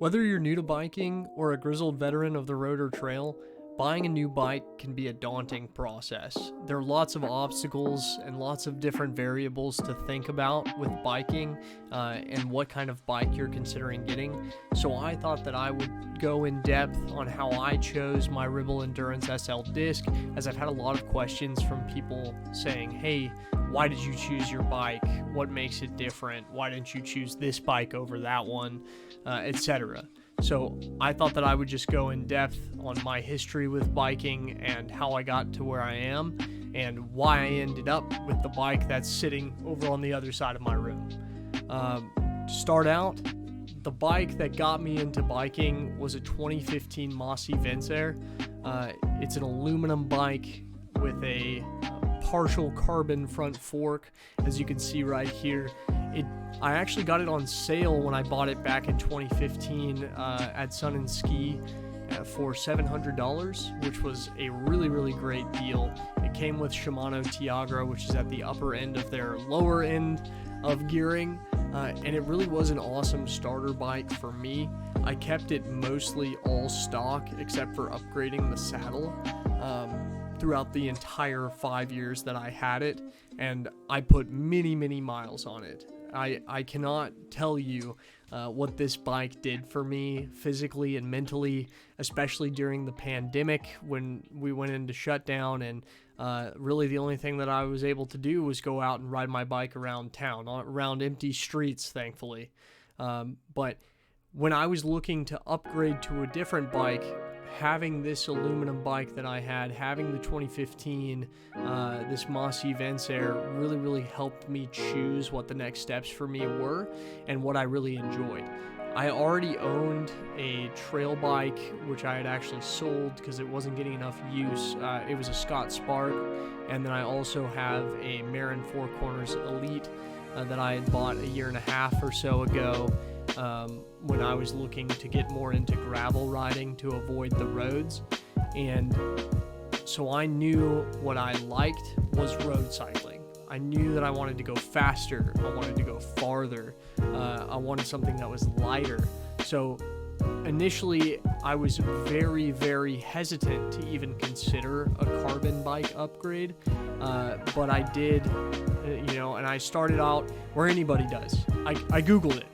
Whether you're new to biking or a grizzled veteran of the road or trail, buying a new bike can be a daunting process. There are lots of obstacles and lots of different variables to think about with biking and what kind of bike you're considering getting. So I thought that I would go in depth on how I chose my Ribble Endurance SL Disc, as I've had a lot of questions from people saying, hey, why did you choose your bike? What makes it different? Why didn't you choose this bike over that one? Etc. So I thought that I would just go in depth on my history with biking and how I got to where I am and why I ended up with the bike that's sitting over on the other side of my room. To start out, the bike that got me into biking was a 2015 Mossy Vencer. It's an aluminum bike with a partial carbon front fork, as you can see right here. I actually got it on sale when I bought it back in 2015 at Sun and Ski for $700, which was a really great deal. It came with Shimano Tiagra, which is at the upper end of their lower end of gearing, and it really was an awesome starter bike for me. I kept it mostly all stock except for upgrading the saddle throughout the entire 5 years that I had it, and I put many miles on it. I cannot tell you what this bike did for me physically and mentally, especially during the pandemic when we went into shutdown, and really the only thing that I was able to do was go out and ride my bike around town, around empty streets, thankfully. But when I was looking to upgrade to a different bike, having this aluminum bike that I had, having the 2015, this Mossy Vencer really helped me choose what the next steps for me were and what I really enjoyed. I already owned a trail bike, which I had actually sold because it wasn't getting enough use. It was a Scott Spark, and then I also have a Marin Four Corners Elite that I had bought a year and a half or so ago. When I was looking to get more into gravel riding to avoid the roads. And so I knew what I liked was road cycling. I knew that I wanted to go faster, I wanted to go farther, I wanted something that was lighter. So initially I was very hesitant to even consider a carbon bike upgrade, but I did, and I started out where anybody does. I Googled it.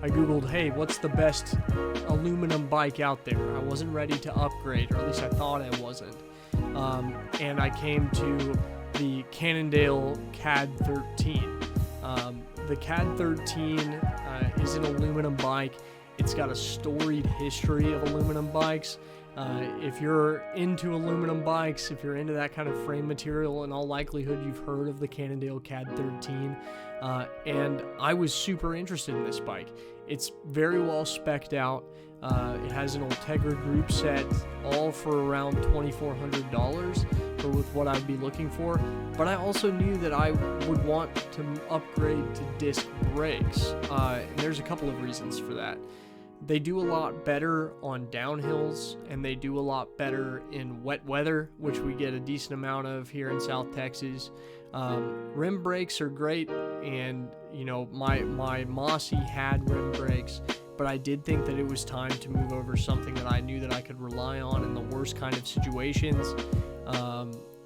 I Googled, hey, what's the best aluminum bike out there? I wasn't ready to upgrade, or at least I thought I wasn't. And I came to the Cannondale Cad13. The Cad13 is an aluminum bike. It's got a storied history of aluminum bikes. If you're into aluminum bikes, if you're into that kind of frame material, in all likelihood you've heard of the Cannondale Cad13. And I was super interested in this bike. It's very well spec'd out. It has an Ultegra group set, all for around $2,400 for with what I'd be looking for. But I also knew that I would want to upgrade to disc brakes. And there's a couple of reasons for that. They do a lot better on downhills, and they do a lot better in wet weather, which we get a decent amount of here in South Texas. Rim brakes are great, and my Mossy had rim brakes, but I did think that it was time to move over something that I knew that I could rely on in the worst kind of situations.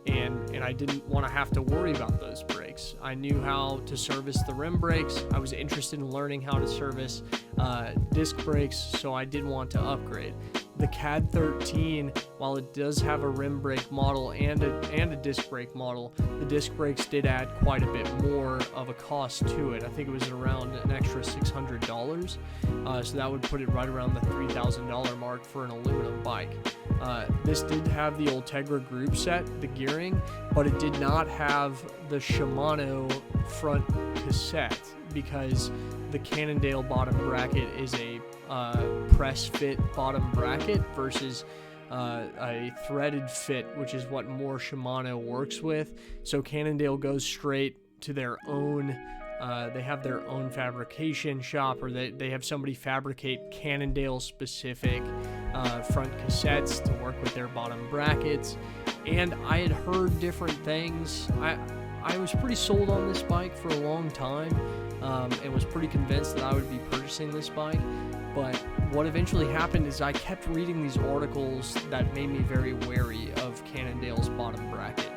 And I didn't want to have to worry about those brakes. I knew how to service the rim brakes. I was interested in learning how to service disc brakes, so I did want to upgrade. The Cad13, while it does have a rim brake model and a disc brake model, the disc brakes did add quite a bit more of a cost to it. I think it was around an extra $600, so that would put it right around the $3,000 mark for an aluminum bike. This did have the Ultegra group set, the gearing, but it did not have the Shimano front cassette, because the Cannondale bottom bracket is a press fit bottom bracket versus a threaded fit, which is what more Shimano works with. So Cannondale goes straight to their own, they have their own fabrication shop, or they have somebody fabricate Cannondale specific front cassettes to work with their bottom brackets. And I had heard different things. I was pretty sold on this bike for a long time, and was pretty convinced that I would be purchasing this bike. But what eventually happened is I kept reading these articles that made me very wary of Cannondale's bottom bracket.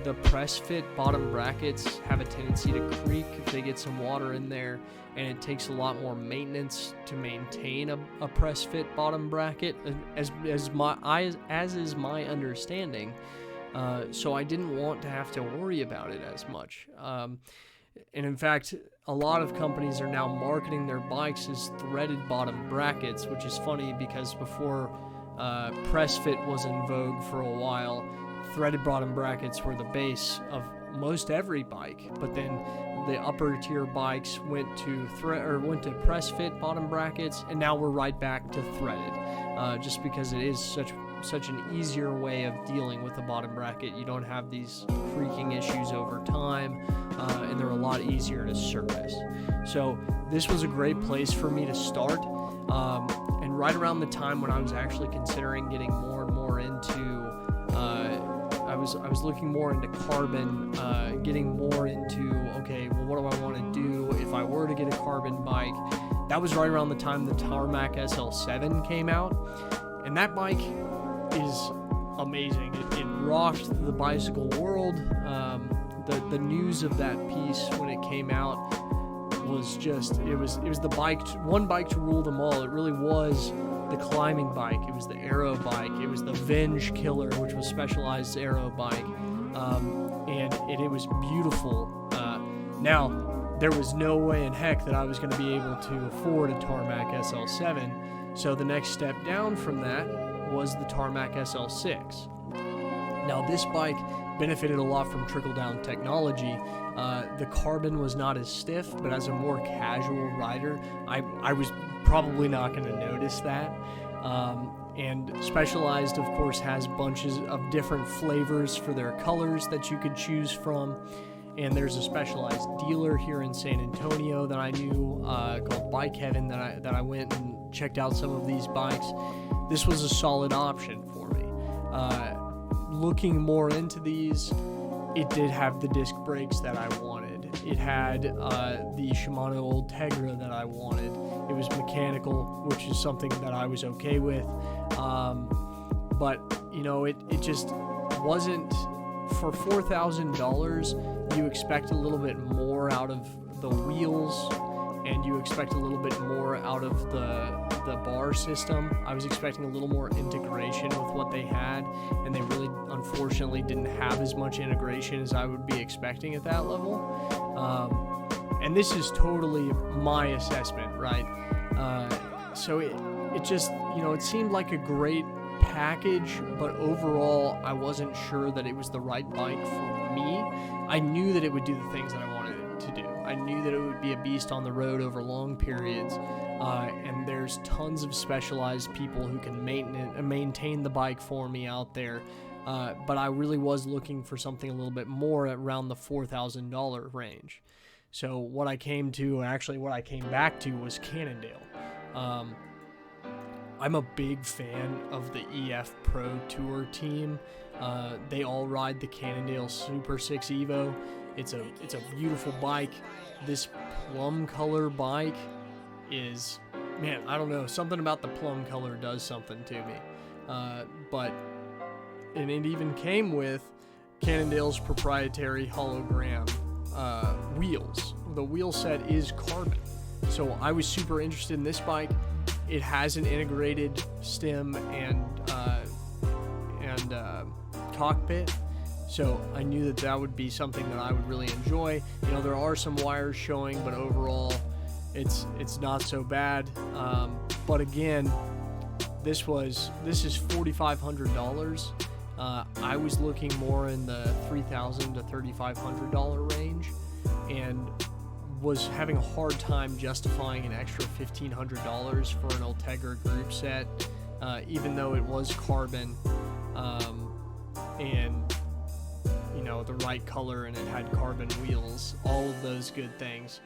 The press fit bottom brackets have a tendency to creak if they get some water in there, and it takes a lot more maintenance to maintain a press fit bottom bracket, as is my understanding. So I didn't want to have to worry about it as much. And in fact, a lot of companies are now marketing their bikes as threaded bottom brackets, which is funny because before press fit was in vogue for a while, threaded bottom brackets were the base of most every bike. But then the upper tier bikes went to press fit bottom brackets, and now we're right back to threaded, just because it is such an easier way of dealing with the bottom bracket. You don't have these creaking issues over time, and they're a lot easier to service. So this was a great place for me to start, and right around the time when I was actually considering getting more and more into I was looking more into carbon, getting more into, okay, well, what do I want to do if I were to get a carbon bike? That was right around the time the Tarmac SL7 came out, and that bike is amazing. It rocked the bicycle world. The news of that piece when it came out was just, it was one bike to rule them all. It really was the climbing bike. It was the aero bike. It was the Venge Killer, which was Specialized aero bike, and it was beautiful. Now, there was no way in heck that I was going to be able to afford a Tarmac SL7, so the next step down from that was the Tarmac SL6. Now, this bike benefited a lot from trickle-down technology. The carbon was not as stiff, but as a more casual rider, I was probably not going to notice that. And Specialized, of course, has bunches of different flavors for their colors that you could choose from. And there's a Specialized dealer here in San Antonio that I knew called Bike Heaven that I went and checked out some of these bikes. This was a solid option for me. Looking more into these, it did have the disc brakes that I wanted. It had the Shimano Ultegra that I wanted. It was mechanical, which is something that I was okay with. But, you know, it just wasn't, for $4,000, you expect a little bit more out of the wheels, and you expect a little bit more out of the bar system. I was expecting a little more integration with what they had, and they really, unfortunately, didn't have as much integration as I would be expecting at that level. And this is totally my assessment, right? So it just, you know, it seemed like a great package, but overall, I wasn't sure that it was the right bike for me. I knew that it would do the things that I wanted it to do. I knew that it would be a beast on the road over long periods, and there's tons of Specialized people who can maintain the bike for me out there, but I really was looking for something a little bit more around the $4,000 range. So what I came back to was Cannondale. I'm a big fan of the EF Pro Tour team. They all ride the Cannondale Super 6 Evo. It's a beautiful bike. This plum color bike is, man, I don't know, something about the plum color does something to me. And it even came with Cannondale's proprietary hologram wheels. The wheel set is carbon. So I was super interested in this bike. It has an integrated stem and cockpit, so I knew that would be something that I would really enjoy. You know, there are some wires showing, but overall, it's not so bad. But again, this is $4,500. I was looking more in the $3,000 to $3,500 range, and was having a hard time justifying an extra $1,500 for an Ultegra group set, even though it was carbon, and, you know, the right color, and it had carbon wheels, all of those good things.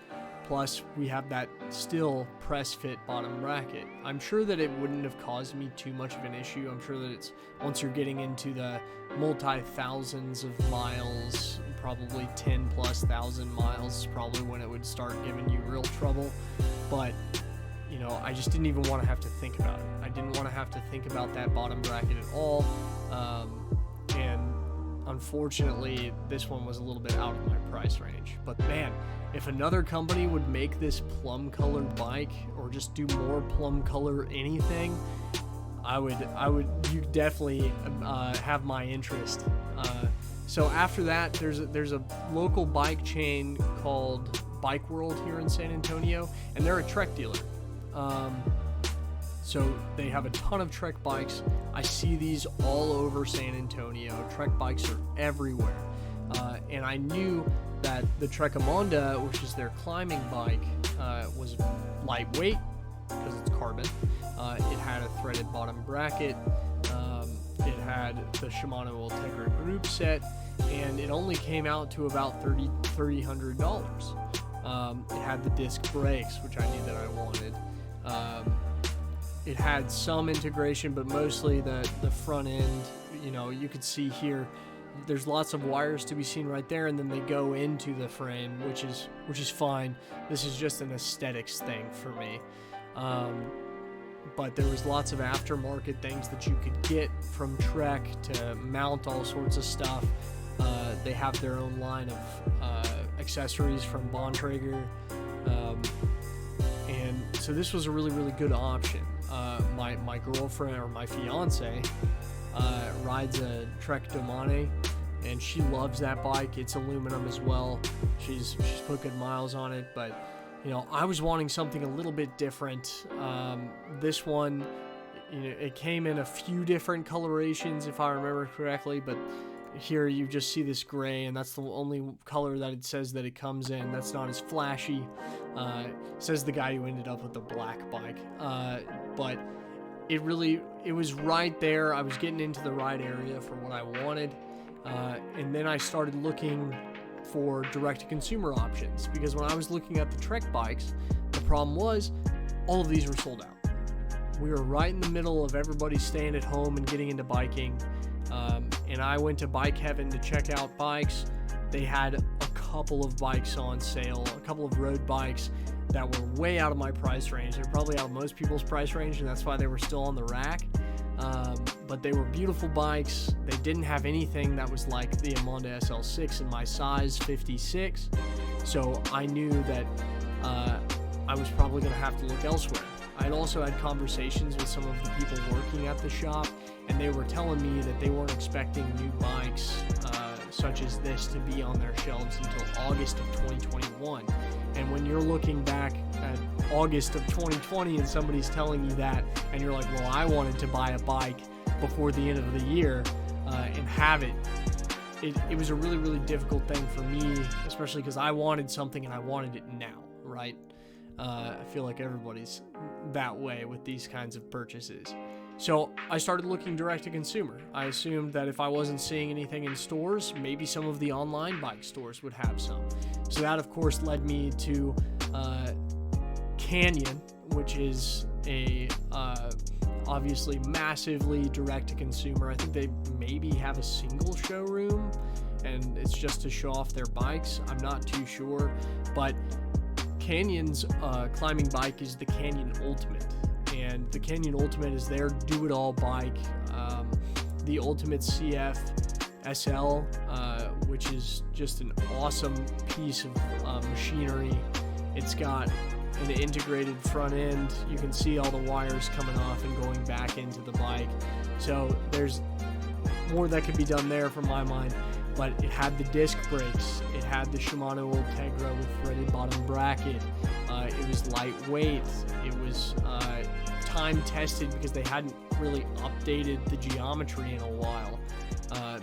Plus, we have that still press fit bottom bracket. I'm sure that it wouldn't have caused me too much of an issue. I'm sure that it's, once you're getting into the multi-thousands of miles, probably 10+ thousand miles, is probably when it would start giving you real trouble. But, you I just didn't even want to have to think about it. I didn't want to have to think about that bottom bracket at all. And unfortunately, this one was a little bit out of my price range. But man, if another company would make this plum colored bike, or just do more plum color anything, you definitely have my interest. So after that, there's a local bike chain called Bike World here in San Antonio, and they're a Trek dealer. So they have a ton of Trek bikes. I see these all over San Antonio. Trek bikes are everywhere. And I knew that the Trek Amonda, which is their climbing bike, was lightweight because it's carbon. It had a threaded bottom bracket. It had the Shimano Ultegra group set, and it only came out to about $300. It had the disc brakes, which I knew that I wanted. It had some integration, but mostly the front end. You could see here, there's lots of wires to be seen right there, and then they go into the frame, which is fine. This is just an aesthetics thing for me. But there was lots of aftermarket things that you could get from Trek to mount all sorts of stuff. They have their own line of accessories from Bontrager. And so this was a really, really good option. My girlfriend, or my fiance, rides a Trek Domane, and she loves that bike. It's aluminum as well. She's put good miles on it, but I was wanting something a little bit different. This one, it came in a few different colorations, if I remember correctly, but here you just see this gray, and that's the only color that it says that it comes in. That's not as flashy. Says the guy who ended up with the black bike. But it was right there. I was getting into the right area for what I wanted. And then I started looking for direct-to-consumer options, because when I was looking at the Trek bikes, the problem was all of these were sold out. We were right in the middle of everybody staying at home and getting into biking, and I went to Bike Heaven to check out bikes. They had a couple of bikes on sale, a couple of road bikes that were way out of my price range. They're probably out of most people's price range, and that's why they were still on the rack. But they were beautiful bikes. They didn't have anything that was like the Amonda SL6 in my size, 56. So I knew that I was probably going to have to look elsewhere. I had also had conversations with some of the people working at the shop, and they were telling me that they weren't expecting new bikes such as this to be on their shelves until August of 2021. And when you're looking back at August of 2020 and somebody's telling you that, and you're like, well, I wanted to buy a bike before the end of the year and have it, it was a really, really difficult thing for me, especially because I wanted something and I wanted it now, right? I feel like everybody's that way with these kinds of purchases. So I started looking direct to consumer. I assumed that if I wasn't seeing anything in stores, maybe some of the online bike stores would have some. So that, of course, led me to Canyon, which is a obviously massively direct to consumer. I think they maybe have a single showroom, and it's just to show off their bikes. I'm not too sure, but Canyon's climbing bike is the Canyon Ultimate, and the Canyon Ultimate is their do-it-all bike. The Ultimate CF SL, which is just an awesome piece of machinery. It's got an integrated front end. You can see all the wires coming off and going back into the bike. So there's more that could be done there from my mind. But it had the disc brakes. It had the Shimano Ultegra with threaded bottom bracket. It was lightweight. It was time tested because they hadn't really updated the geometry in a while.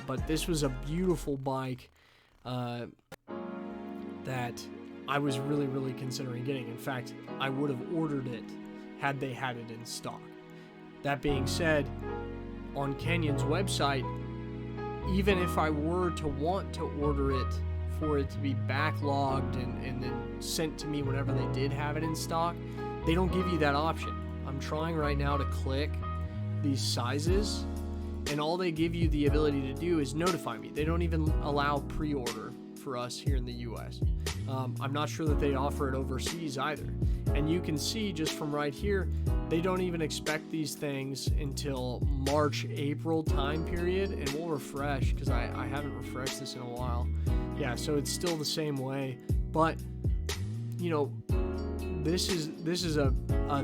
But this was a beautiful bike that I was really, really considering getting. In fact, I would have ordered it had they had it in stock. That being said, on Canyon's website, even if I were to want to order it for it to be backlogged and then sent to me whenever they did have it in stock, they don't give you that option. I'm trying right now to click these sizes, and all they give you the ability to do is notify me. They don't even allow pre-order for us here in the US. I'm not sure that they offer it overseas either. And you can see just from right here, they don't even expect these things until March, April time period. And we'll refresh, because I haven't refreshed this in a while. Yeah, so it's still the same way. But, you know, this is a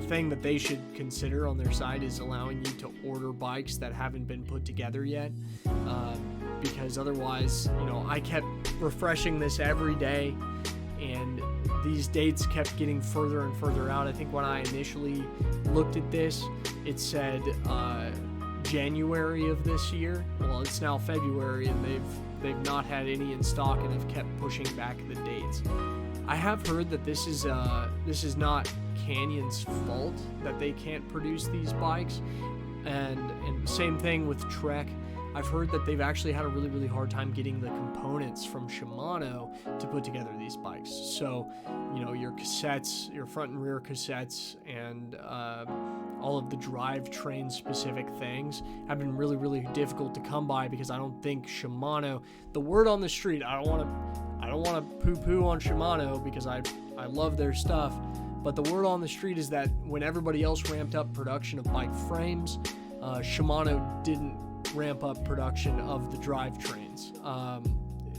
thing that they should consider on their side, is allowing you to order bikes that haven't been put together yet. Because otherwise, you know, I kept refreshing this every day, and these dates kept getting further and further out. I think when I initially looked at this, it said January of this year. Well, it's now February, and they've not had any in stock and have kept pushing back the dates. I have heard that this is not Canyon's fault that they can't produce these bikes, and same thing with Trek. I've heard that they've actually had a really, really hard time getting the components from Shimano to put together these bikes. So, you know, your cassettes, your front and rear cassettes, and all of the drivetrain specific things have been really, really difficult to come by, because I don't think Shimano, the word on the street, I don't want to poo-poo on Shimano, because I love their stuff, but the word on the street is that when everybody else ramped up production of bike frames, Shimano didn't ramp up production of the drivetrains.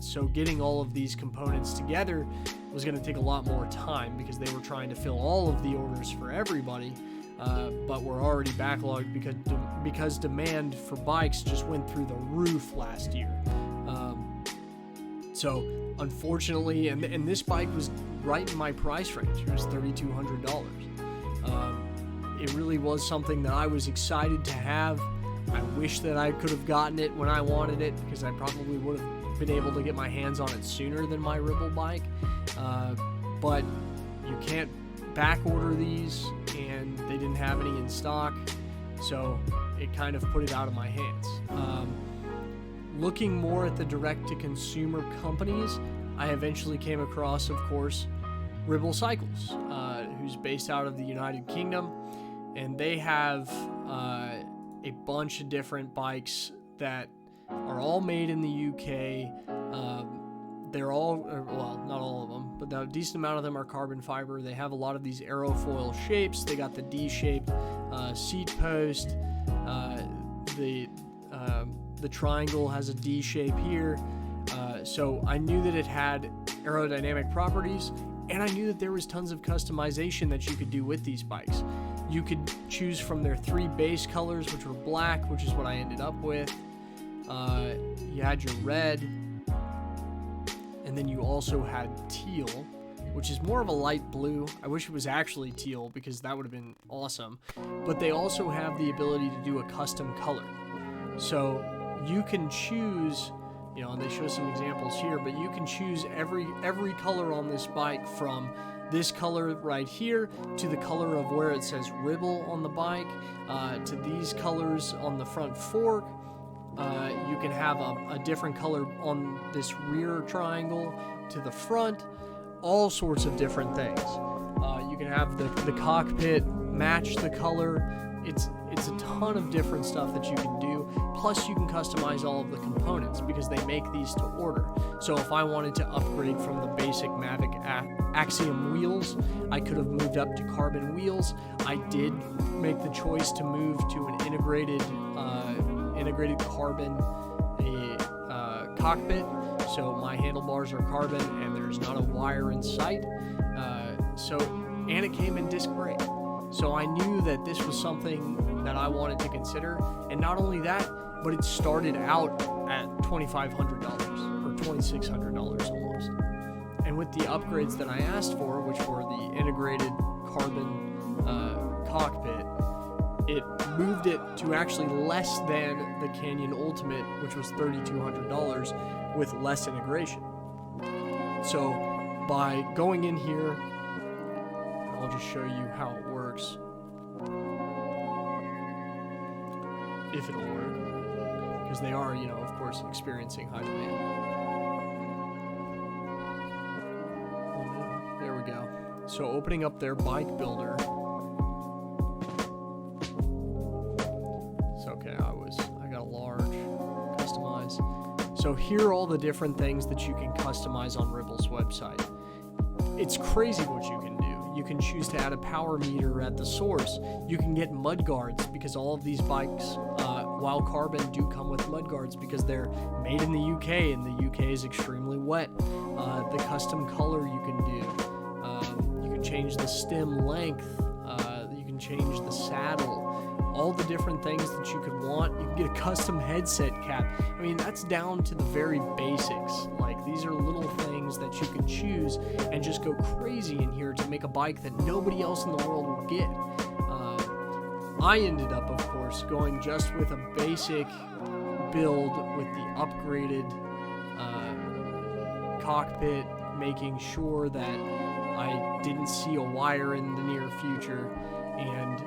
So getting all of these components together was going to take a lot more time, because they were trying to fill all of the orders for everybody, but we're already backlogged because demand for bikes just went through the roof last year. So unfortunately, and this bike was right in my price range. It was $3,200. It really was something that I was excited to have. I wish that I could have gotten it when I wanted it, because I probably would have been able to get my hands on it sooner than my Ribble bike. But you can't back order these, and they didn't have any in stock, so it kind of put it out of my hands. Looking more at the direct-to-consumer companies, I eventually came across, of course, Ribble Cycles, who's based out of the United Kingdom, and they have a bunch of different bikes that are all made in the UK. They're all, well, not all of them, but a decent amount of them are carbon fiber. They have a lot of these aerofoil shapes. They got the D-shaped seat post. The triangle has a D shape here. So I knew that it had aerodynamic properties, and I knew that there was tons of customization that you could do with these bikes. You could choose from their 3 base colors, which were black, which is what I ended up with. You had your red, and then you also had teal, which is more of a light blue. I wish it was actually teal, because that would have been awesome. But they also have the ability to do a custom color. So you can choose, you know, and they show some examples here, but you can choose every color on this bike, from this color right here to the color of where it says Ribble on the bike, to these colors on the front fork. You can have a different color on this rear triangle to the front, all sorts of different things. You can have the cockpit match the color. It's a ton of different stuff that you can do. Plus, you can customize all of the components, because they make these to order. So if I wanted to upgrade from the basic Mavic Axiom wheels, I could have moved up to carbon wheels. I did make the choice to move to an integrated carbon cockpit. So my handlebars are carbon, and there's not a wire in sight. And it came in disc brake. So I knew that this was something that I wanted to consider. And not only that, but it started out at $2,500 or $2,600 almost. And with the upgrades that I asked for, which were the integrated carbon cockpit, it moved it to actually less than the Canyon Ultimate, which was $3,200 with less integration. So by going in here, I'll just show you how it works. If it'll work. Because they are, you know, of course, experiencing high demand. There we go. So opening up their bike builder. It's okay, I got a large, customize. So here are all the different things that you can customize on Ribble's website. it's crazy what you can do. You can choose to add a power meter at the source. You can get mud guards, because all of these bikes, while carbon, do come with mud guards because they're made in the UK, and the UK is extremely wet. The custom color you can do. You can change the stem length. You can change the saddle. All the different things that you could want. You can get a custom headset cap. I mean, that's down to the very basics. Like, these are little things that you can choose and just go crazy in here to make a bike that nobody else in the world will get. I ended up, of course, going just with a basic build with the upgraded cockpit, making sure that I didn't see a wire in the near future, and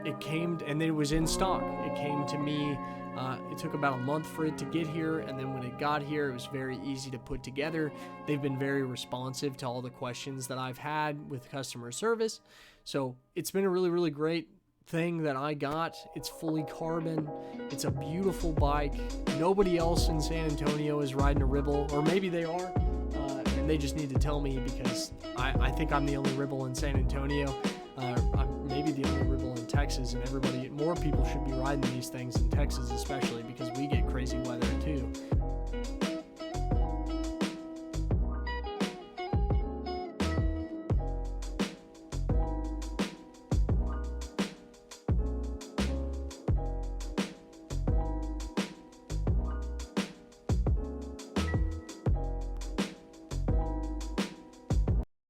it came, and it was in stock. It came to me. It took about a month for it to get here, and then when it got here, it was very easy to put together. They've been very responsive to all the questions that I've had with customer service, so it's been a really, really great thing that I got. It's fully carbon. It's a beautiful bike. Nobody else in San Antonio is riding a Ribble, or maybe they are, and they just need to tell me, because I think I'm the only Ribble in San Antonio. I'm maybe the only Ribble in Texas, and more people should be riding these things in Texas, especially because we get crazy weather